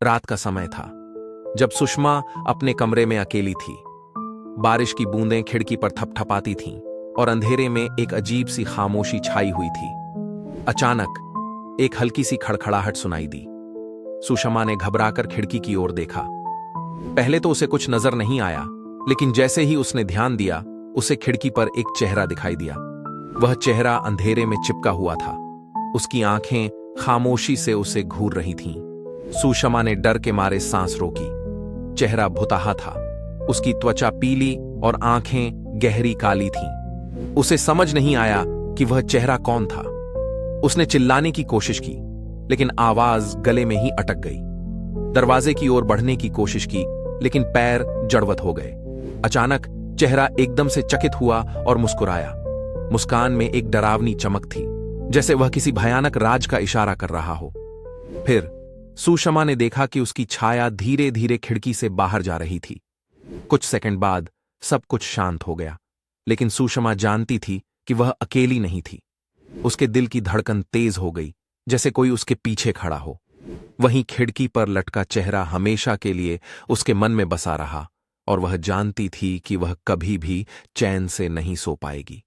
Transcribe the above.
रात का समय था, जब सुषमा अपने कमरे में अकेली थी। बारिश की बूंदें खिड़की पर थपथपाती थीं और अंधेरे में एक अजीब सी खामोशी छाई हुई थी। अचानक एक हल्की सी खड़खड़ाहट सुनाई दी। सुषमा ने घबराकर खिड़की की ओर देखा। पहले तो उसे कुछ नजर नहीं आया, लेकिन जैसे ही उसने ध्यान दिया, उसे खिड़की पर एक चेहरा दिखाई दिया। वह चेहरा अंधेरे में चिपका हुआ था। उसकी आंखें खामोशी से उसे घूर रही थीं। सुषमा ने डर के मारे सांस रोकी। चेहरा भुताहा था, उसकी त्वचा पीली और आंखें गहरी काली थीं। उसे समझ नहीं आया कि वह चेहरा कौन था। उसने चिल्लाने की कोशिश की, लेकिन आवाज गले में ही अटक गई। दरवाजे की ओर बढ़ने की कोशिश की, लेकिन पैर जड़वत हो गए। अचानक चेहरा एकदम से चकित हुआ और मुस्कुराया। मुस्कान में एक डरावनी चमक थी, जैसे वह किसी भयानक राज का इशारा कर रहा हो। फिर सुषमा ने देखा कि उसकी छाया धीरे धीरे खिड़की से बाहर जा रही थी। कुछ सेकंड बाद सब कुछ शांत हो गया, लेकिन सुषमा जानती थी कि वह अकेली नहीं थी। उसके दिल की धड़कन तेज हो गई, जैसे कोई उसके पीछे खड़ा हो। वहीं खिड़की पर लटका चेहरा हमेशा के लिए उसके मन में बसा रहा, और वह जानती थी कि वह कभी भी चैन से नहीं सो पाएगी।